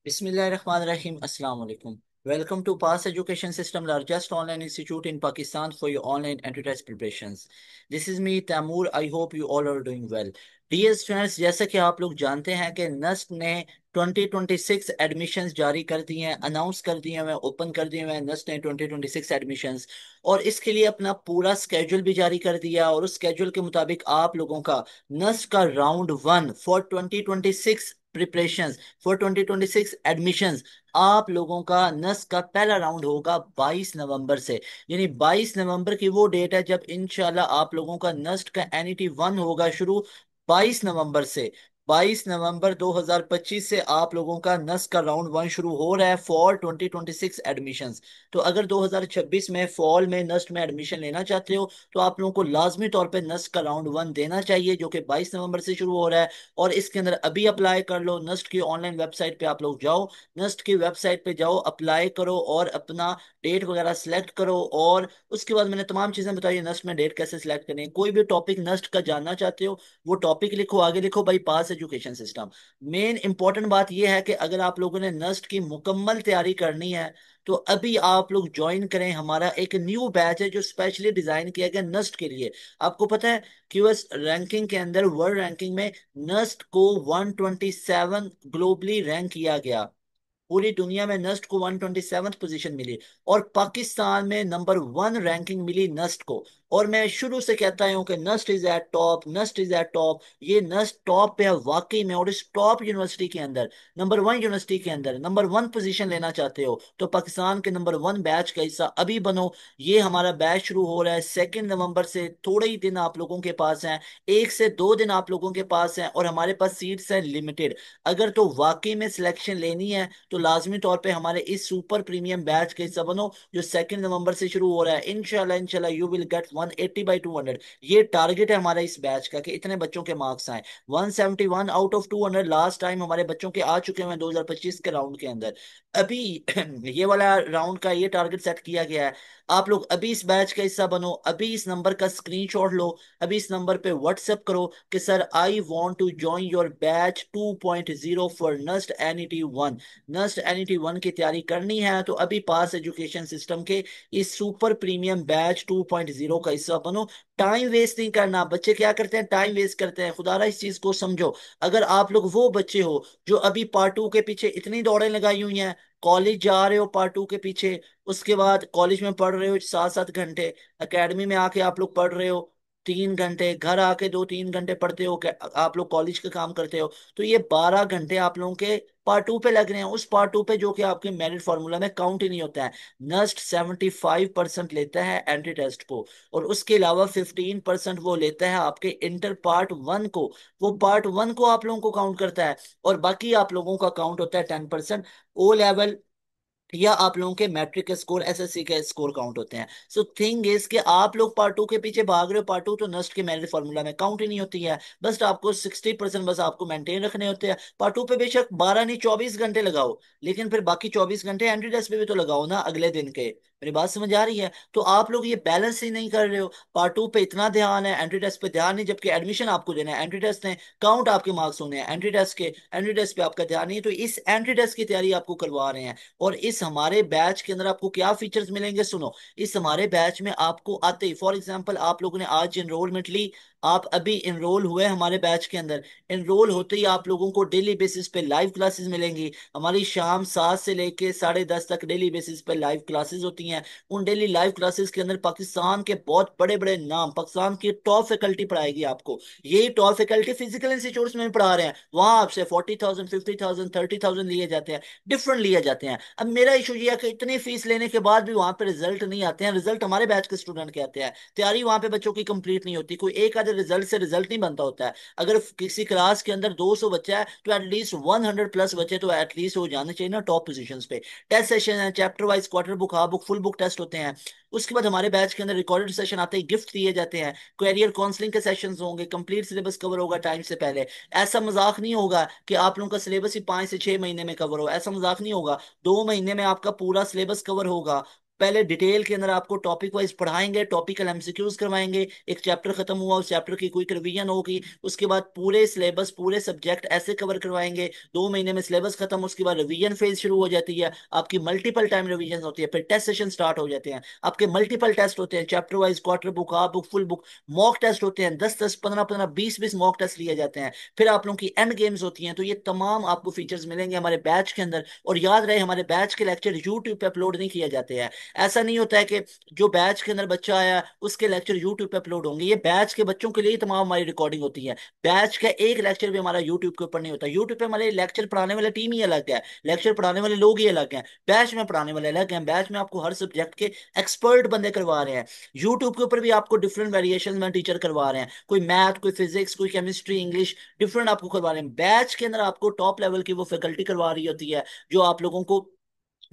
Bismillahirrahmanirrahim. Assalamu alaikum. Welcome to Pass Education System, largest online institute in Pakistan for your online enterprise preparations. This is me, Tamur. I hope you all are doing well. Dear students, जैसा कि आप लोग जानते हैं कि Nernst ने 2026 admissions जारी कर दिए हैं, अनाउंस कर दिए हैं, ओपन कर दिए हैं नस्ट ने 2026 एडमिशन्स। और इसके लिए अपना पूरा स्केड्यूल भी जारी कर दिया, और उस स्केड्यूल के मुताबिक आप लोगों का नस्ट का round one for 2026 preparations for 2026 admissions, आप लोगों का नस का पहला राउंड होगा 22 नवंबर से। यानी 22 नवंबर की वो डेट है जब इंशाल्लाह आप लोगों का नस्ट का एनईटी वन होगा शुरू। 22 नवंबर से 22 नवंबर 2025 से आप लोगों का नस का राउंड वन शुरू हो रहा है फॉर 2026 एडमिशंस। तो अगर 2026 में फॉल में नस्ट में एडमिशन लेना चाहते हो तो आप लोगों को लाजमी तौर पे नस्ट का राउंड वन देना चाहिए, जो कि 22 नवंबर से शुरू हो रहा है। और इसके अंदर अभी अप्लाई कर लो। नस्ट की ऑनलाइन वेबसाइट पे आप लोग जाओ, नस्ट की वेबसाइट पे जाओ, अप्लाई करो और अपना डेट वगैरह सिलेक्ट करो। और उसके बाद मैंने तमाम चीजें बताई नस्ट में डेट कैसे सिलेक्ट करें। कोई भी टॉपिक नस्ट का जानना चाहते हो वो टॉपिक लिखो, आगे लिखो भाई पास एजुकेशन सिस्टम। मेन इंपॉर्टेंट बात यह है कि अगर आप लोगों ने नस्ट की मुकम्मल तैयारी करनी है तो अभी आप लोग ज्वाइन करें। हमारा एक न्यू बैच है जो स्पेशली डिजाइन किया गया नस्ट के लिए। आपको पता है क्यूएस रैंकिंग के अंदर, वर्ल्ड रैंकिंग में नस्ट को 127 ग्लोबली रैंक किया गया। पूरी दुनिया में नस्ट को 127th पोजीशन मिली, और पाकिस्तान में नंबर वन रैंकिंग मिली नस्ट को। और मैं शुरू से कहता हूं कि NUST is at top, NUST is at top. ये नस्ट टॉप पे है वाकई में। और इस टॉप यूनिवर्सिटी के अंदर, नंबर वन यूनिवर्सिटी के अंदर नंबर वन पोजीशन लेना चाहते हो तो पाकिस्तान के नंबर वन बैच का हिस्सा अभी बनो। ये हमारा बैच शुरू हो रहा है 2 नवंबर से। थोड़े ही दिन आप लोगों के पास हैं, 1 से 2 दिन आप लोगों के पास हैं, और हमारे पास सीट्स हैं लिमिटेड। अगर तो वाकई में सिलेक्शन लेनी है तो लाजमी तौर पे हमारे इस सुपर प्रीमियम बैच के हिस्सा बनो, जो 2 नवंबर से शुरू हो रहा है। इंशाल्लाह इंशाल्लाह यू विल गेट 180/200। ये टारगेट है हमारा इस बैच का कि इतने बच्चों के मार्क्स आए। 171 आउट ऑफ 200 लास्ट टाइम हमारे बच्चों के आ चुके हैं 2025 के राउंड के अंदर। अभी ये वाला राउंड का ये टारगेट सेट किया गया है। आप लोग अभी इस बैच का हिस्सा बनो, अभी इस नंबर का स्क्रीनशॉट लो, अभी इस नंबर पे व्हाट्सएप करो कि sir I want to join your batch 2.0 for NUST NET one. NUST NET one की तैयारी करनी है तो अभी पास एजुकेशन सिस्टम के इस सुपर प्रीमियम बैच 2.0 का हिस्सा बनो। टाइम वेस्ट नहीं करना। बच्चे क्या करते हैं, टाइम वेस्ट करते हैं। खुदारा इस चीज को समझो। अगर आप लोग वो बच्चे हो जो अभी पार्ट टू के पीछे इतनी दौड़ें लगाई हुई हैं, कॉलेज जा रहे हो पार्ट टू के पीछे, उसके बाद कॉलेज में पढ़ रहे हो 7-7 घंटे, एकेडमी में आके आप लोग पढ़ रहे हो 3 घंटे, घर आके 2-3 घंटे पढ़ते हो, आप लोग कॉलेज का काम करते हो, तो ये 12 घंटे आप लोगों के पार्ट टू पे लग रहे हैं। उस पार्ट टू पे जो कि आपके मेरिट फॉर्मूला में काउंट ही नहीं होता है। नस्ट 75% लेता है एंट्री टेस्ट को, और उसके अलावा 15% वो लेता है आपके इंटर पार्ट वन को। वो पार्ट वन को आप लोगों को काउंट करता है, और बाकी आप लोगों का काउंट होता है 10%। ओ लेवल या आप लोगों के मैट्रिक के स्कोर, एसएससी के स्कोर काउंट होते हैं। सो थिंग इज कि आप लोग पार्ट टू के पीछे भाग रहे हो। पार्ट टू तो नस्ट के मेरिट फॉर्मूला में काउंट ही नहीं होती है। बस आपको 60% बस आपको मेंटेन रखने होते हैं। पार्ट टू पे बेशक 12 नहीं 24 घंटे लगाओ, लेकिन फिर बाकी 24 घंटे एंट्री टेस्ट पे भी तो लगाओ ना अगले दिन के। मेरी बात समझ आ रही है? तो आप लोग ये बैलेंस ही नहीं कर रहे हो। पार्ट टू पे इतना ध्यान है, एंट्री टेस्ट पे ध्यान नहीं, जबकि एडमिशन आपको देना है। एंट्री टेस्ट ने काउंट आपके मार्क्स होने हैं एंट्री टेस्ट के, एंट्री टेस्ट पे आपका ध्यान नहीं है। तो इस एंट्री टेस्ट की तैयारी आपको करवा रहे हैं। और इस हमारे बैच के अंदर आपको क्या फीचर्स मिलेंगे सुनो। इस हमारे बैच में आपको आते ही, फॉर एग्जांपल आप लोगों ने आज एनरोलमेंट ली, आप अभी इनरोल हुए हमारे बैच के अंदर, इनरोल होते ही आप लोगों को डेली बेसिस पे लाइव क्लासेस मिलेंगी। हमारी शाम 7 से लेके 10:30 तक डेली बेसिस पे लाइव क्लासेस होती हैं। उन डेली लाइव क्लासेस के अंदर पाकिस्तान के बहुत बड़े बड़े नाम, पाकिस्तान की टॉप फैकल्टी पढ़ाएगी आपको। यही टॉप फैकल्टी फिजिकल इंस्टीट्यूट्स में पढ़ा रहे हैं। वहां आपसे 40,000, 50,000, 30,000 लिए जाते हैं, डिफरेंट लिए जाते हैं। अब मेरा इशू ये है कि इतनी फीस लेने के बाद भी वहां पे रिजल्ट नहीं आते हैं। रिजल्ट हमारे बैच के स्टूडेंट के आते हैं, तैयारी वहां पे बच्चों की कंप्लीट नहीं होती। कोई एक आधे रिजल्ट से रिजल्ट नहीं बनता होता है। अगर किसी क्लास के अंदर 200 बच्चा है तो एटलीस्ट 100+ बच्चे तो एटलीस्ट हो जाने चाहिए ना टॉप पोजीशन पे। टेस्ट सेशन है, chapter wise, quarter book, half book, full book test होते हैं। उसके बाद हमारे बैच के अंदर रिकॉर्डेड सेशन आते हैं, गिफ्ट दिए जाते हैं, करियर काउंसलिंग के सेशंस होंगे, कंप्लीट सिलेबस कवर होगा टाइम से पहले। ऐसा मजाक नहीं होगा कि आप लोगों का सिलेबस ही 5 से 6 महीने में कवर हो, ऐसा मजाक नहीं होगा। 2 महीने में आपका पूरा सिलेबस कवर होगा। पहले डिटेल के अंदर आपको टॉपिक वाइज पढ़ाएंगे, टॉपिकल एमसीक्यूज करवाएंगे, एक चैप्टर खत्म हुआ उस चैप्टर की क्विक रिवीजन होगी, उसके बाद पूरे सिलेबस पूरे सब्जेक्ट ऐसे कवर करवाएंगे। 2 महीने में सिलेबस खत्म, उसके बाद रिवीजन फेज शुरू हो जाती है, आपकी मल्टीपल टाइम रिवीजन होती है, फिर टेस्ट सेशन स्टार्ट हो जाते हैं, आपके मल्टीपल टेस्ट होते हैं, chapter wise, quarter book, half book, full book, mock test होते हैं, 10 10 15 15 20 20 मॉक टेस्ट लिए जाते हैं, फिर आप लोगों की एंड गेम्स होती हैं। तो ये तमाम आपको फीचर्स मिलेंगे हमारे बैच के अंदर। और याद रहे, हमारे बैच के लेक्चर यूट्यूब पे अपलोड नहीं किए जाते हैं। ऐसा नहीं होता है कि जो बैच के अंदर बच्चा आया उसके लेक्चर यूट्यूब पे अपलोड होंगे, ये बैच के बच्चों के लिए ही तमाम हमारी रिकॉर्डिंग होती है। बैच का एक लेक्चर भी हमारा यूट्यूब के ऊपर नहीं होता। यूट्यूब पे हमारे लेक्चर पढ़ाने वाला टीम ही अलग है, लेक्चर पढ़ाने वाले लोग ही अलग हैं, बैच में पढ़ाने वाले अलग हैं। बैच में आपको हर सब्जेक्ट के एक्सपर्ट बंदे करवा रहे हैं। यूट्यूब के ऊपर भी आपको डिफरेंट वेरिएशन में टीचर करवा रहे हैं, कोई मैथ, कोई फिजिक्स, कोई केमिस्ट्री, इंग्लिश, डिफरेंट आपको करवा रहे हैं। बैच के अंदर आपको टॉप लेवल की वो फैकल्टी करवा रही होती है, जो आप लोगों को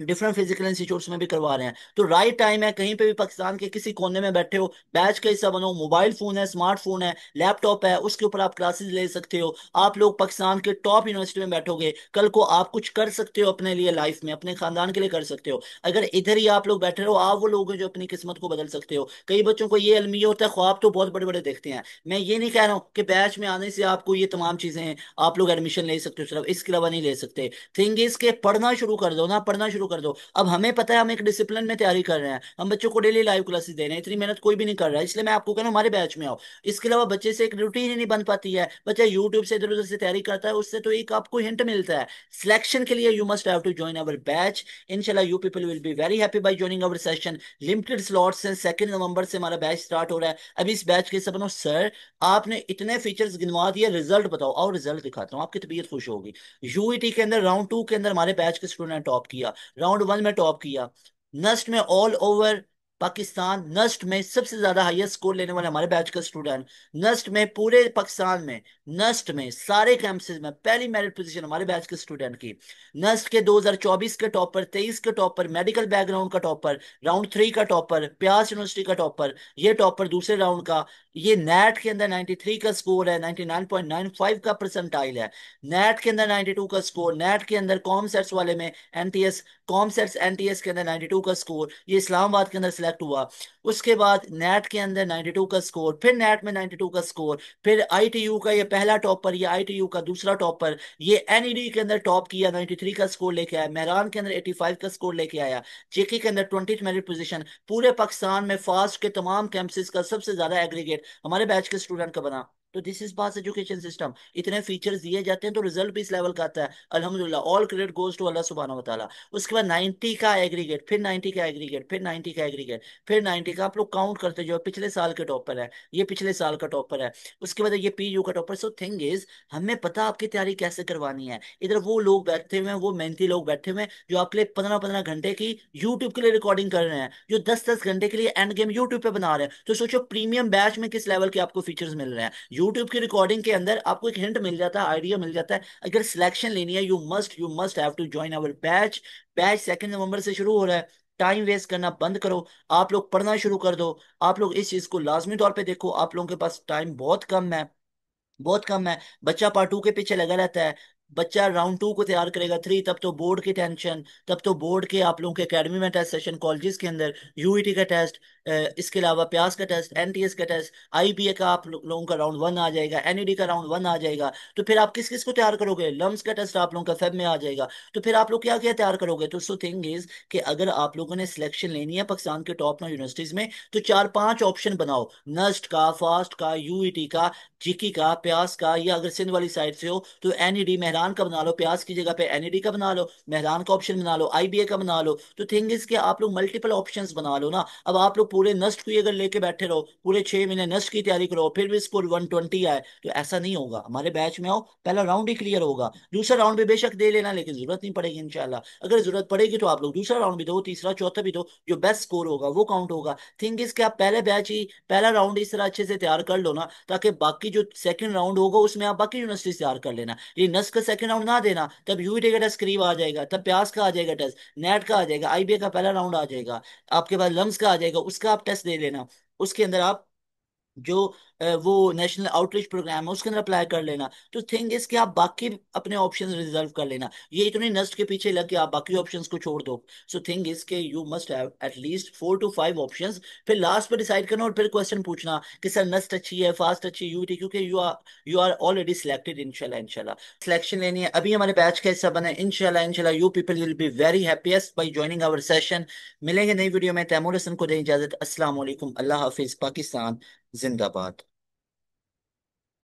डिफरेंट फिजिकल इंस्टीट्यूट्स में भी करवा रहे हैं। तो राइट टाइम है, कहीं पे भी पाकिस्तान के किसी कोने में बैठे हो, बैच का हिस्सा बनो। मोबाइल फोन है, स्मार्टफोन है, लैपटॉप है, उसके ऊपर आप क्लासेस ले सकते हो। आप लोग पाकिस्तान के टॉप यूनिवर्सिटी में बैठोगे, कल को आप कुछ कर सकते हो अपने लिए, लाइफ में अपने खानदान के लिए कर सकते हो। अगर इधर ही आप लोग बैठे रहो, आप वो लोग हैं जो अपनी किस्मत को बदल सकते हो। कई बच्चों को ये अलमिया होता है, ख्वाब तो बहुत बड़े बड़े देखते हैं। मैं ये नहीं कह रहा हूँ कि बैच में आने से आपको ये तमाम चीजें आप लोग एडमिशन ले सकते हो, सिर्फ इसके अलावा नहीं ले सकते। थिंग इज के पढ़ना शुरू कर दो ना, पढ़ना शुरू कर दो। अब हमें पता है हम एक डिसिप्लिन में तैयारी कर रहे हैं, हम बच्चों को डेली लाइव क्लासेस दे रहे हैं, इतनी मेहनत कोई भी नहीं कर रहा है, इसलिए मैं आपको कह रहा हूँ हमारे बैच में आओ। इसके अलावा बच्चे से एक रूटीन ही नहीं बन पाती है, बच्चा यूट्यूब से इधर उधर से तैयारी करता है, उससे तो एक आपको हिंट मिलता है। सिलेक्शन के लिए you must have to join our batch. इंशाल्लाह you people will be very happy by joining our session. Limited slots हैं, 2 नवंबर से हमारा बैच स्टार्ट हो रहा है। अभी इस बैच के सब सर, आपने इतने फीचर्स गिनवा दिए, रिजल्ट बताओ। और रिजल्ट दिखाता हूँ, आपकी तबीयत खुश होगी। यूईटी के अंदर राउंड 2 के अंदर हमारे बैच के स्टूडेंट ने टॉप किया, राउंड 1 में टॉप किया। नस्ट में ऑल ओवर पाकिस्तान, नस्ट में सबसे ज्यादा हाईएस्ट स्कोर लेने वाले हमारे बैच का स्टूडेंट। नस्ट में पूरे पाकिस्तान में, नस्ट में सारे कैंपसेस में पहली मेरिट पोजीशन हमारे बैच के स्टूडेंट की। नस्ट के 2024 के टॉपर, 23 के टॉपर, मेडिकल बैकग्राउंड का टॉपर, राउंड 3 का टॉपर, प्यास यूनिवर्सिटी का टॉपर, ये टॉपर दूसरे राउंड का। ये नेट के अंदर 93 का स्कोर है, 99.95 का परसेंटाइल है। नेट के अंदर 92 का स्कोर, नेट के अंदर कॉम सेट्स वाले में एनटीएस, कॉम सेट्स एनटीएस के अंदर 92 का स्कोर, ये इस्लामाबाद के अंदर सिलेक्ट हुआ। उसके बाद नेट के अंदर 92 का स्कोर, फिर नेट में 92 का स्कोर, फिर आईटीयू का ये पहला टॉपर, ये आईटीयू का दूसरा टॉपर, ये एनईडी के अंदर टॉप किया, 93 का स्कोर लेके आया। मेहरान के अंदर 85 का स्कोर लेके आया। जेके के अंदर 20th मेरिट पोजीशन। पूरे पाकिस्तान में फास्ट के तमाम कैंपसेस का सबसे ज्यादा एग्रीगेट हमारे बैच के स्टूडेंट का बना। तो this is pass education system. इतने फीचर्स दिए जाते हैं तो रिजल्ट भी इस लेवल का आता है, अल्हम्दुलिल्लाह। All credit goes to Allah सुब्हानहू व तआला। उसके बाद 90 का एग्रीगेट, फिर 90 का एग्रीगेट, फिर 90 का एग्रीगेट, फिर 90 का। आप लोग काउंट करते जो पिछले साल के टॉपर है, ये पिछले साल का टॉपर है। उसके बाद ये पीयू का टॉपर। सो थिंग इज, हमें पता आपकी तैयारी कैसे करवानी है। इधर वो लोग बैठे हुए हैं, वो मेहनती लोग बैठे हुए हैं, जो आपके लिए 15 15 घंटे की यूट्यूब के लिए रिकॉर्डिंग कर रहे हैं, जो 10 10 घंटे के लिए एंड गेम यूट्यूब पे बना रहे हैं। तो सोचो प्रीमियम बैच में किस लेवल के आपको फीचर्स मिल रहे हैं। यूट्यूब की रिकॉर्डिंग के अंदर आपको एक हिंट मिल जाता है, आइडिया मिल जाता है। अगर सिलेक्शन लेनी है, you must have to join our batch. Batch 2 नवंबर से शुरू हो रहा है। टाइम वेस्ट करना बंद करो, आप लोग पढ़ना शुरू कर दो। आप लोग इस चीज को लाजमी तौर पे देखो, आप लोगों के पास टाइम बहुत कम है, बहुत कम है। बच्चा पार्ट 2 के पीछे लगा रहता है, बच्चा राउंड 2 को तैयार करेगा, 3 तब तो बोर्ड की टेंशन, तब तो बोर्ड के आप लोगों के एकेडमी में टेस्ट सेशन, कॉलेजेस के अंदर यूईटी का टेस्ट, इसके अलावा प्यास का टेस्ट, एनटीएस का टेस्ट, आईबीए का आप लोगों का राउंड 1 आ जाएगा, एनईडी का राउंड 1 आ जाएगा। तो फिर आप किस किस को तैयार करोगे? लम्स का टेस्ट आप लोगों का फेब में आ जाएगा। तो फिर आप लोग क्या क्या तैयार करोगे? तो सो थिंग इज कि अगर आप लोगों ने सिलेक्शन लेनी है पाकिस्तान के टॉप यूनिवर्सिटीज में, तो 4 5 ऑप्शन बनाओ। नस्ट का, फास्ट का, यूईटी का, चिकी का, प्यास का, या अगर सिंध वाली साइड से हो तो एनईडी मेहरान का बना लो, प्यास की जगह पे एनईडी का बना लो, मेहरान का ऑप्शन बना लो, आईबीए का बना लो। तो थिंग इज कि आप लोग मल्टीपल ऑप्शंस बना लो ना। अब आप लोग पूरे नस्ट को ही अगर लेके बैठे रहो, पूरे 6 महीने नस्ट की तैयारी करो, फिर भी स्कोर 120 आए, तो ऐसा नहीं होगा। हमारे बैच में आओ, पहला राउंड ही क्लियर होगा, दूसरा राउंड भी बेशक दे लेना, लेकिन जरूरत नहीं पड़ेगी इंशाल्लाह। अगर जरूरत पड़ेगी तो आप लोग दूसरा राउंड भी दो, तीसरा चौथा भी दो, जो बेस्ट स्कोर होगा वो काउंट होगा। थिंग इज कि आप पहले बैच ही, पहला राउंड इस तरह अच्छे से तैयार कर लो ना, ताकि बाकी जो सेकंड राउंड होगा उसमें आप बाकी यूनिवर्सिटी से तैयार कर लेना। ये नस का सेकंड राउंड ना देना, तब यूईटी का टेस्ट करीब आ जाएगा, तब प्यास का आ जाएगा टेस्ट, नेट का आ जाएगा, आईबीए का पहला राउंड आ जाएगा, आपके पास लम्स का आ जाएगा, उसका आप टेस्ट दे लेना। उसके अंदर आप जो वो नेशनल आउटरीच प्रोग्राम है उसके अंदर अप्लाई कर लेना। तो थिंग इज कि आप बाकी अपने ऑप्शंस रिजर्व कर लेना, ये तो नहीं नस्ट के पीछे लग के आप बाकी ऑप्शंस को छोड़ दो। सो थिंग इज के you must have at least 4 to 5 options. फिर लास्ट पे डिसाइड करना और फिर क्वेश्चन पूछना कि सर नस्ट अच्छी है, फास्ट अच्छी, यूटी, क्योंकि यू आर ऑलरेडी सिलेक्टेड। इंशाल्लाह इंशाल्लाह सिलेक्शन लेनी है, अभी हमारे बैच का हिस्सा बने। इंशाल्लाह इंशाल्लाह you people will be very happiest by joining our session. मिलेंगे नई वीडियो में। तैमूर हसन को दें इजाजत। अस्सलाम वालेकुम, अल्लाह हाफिज, पाकिस्तान जिंदाबाद।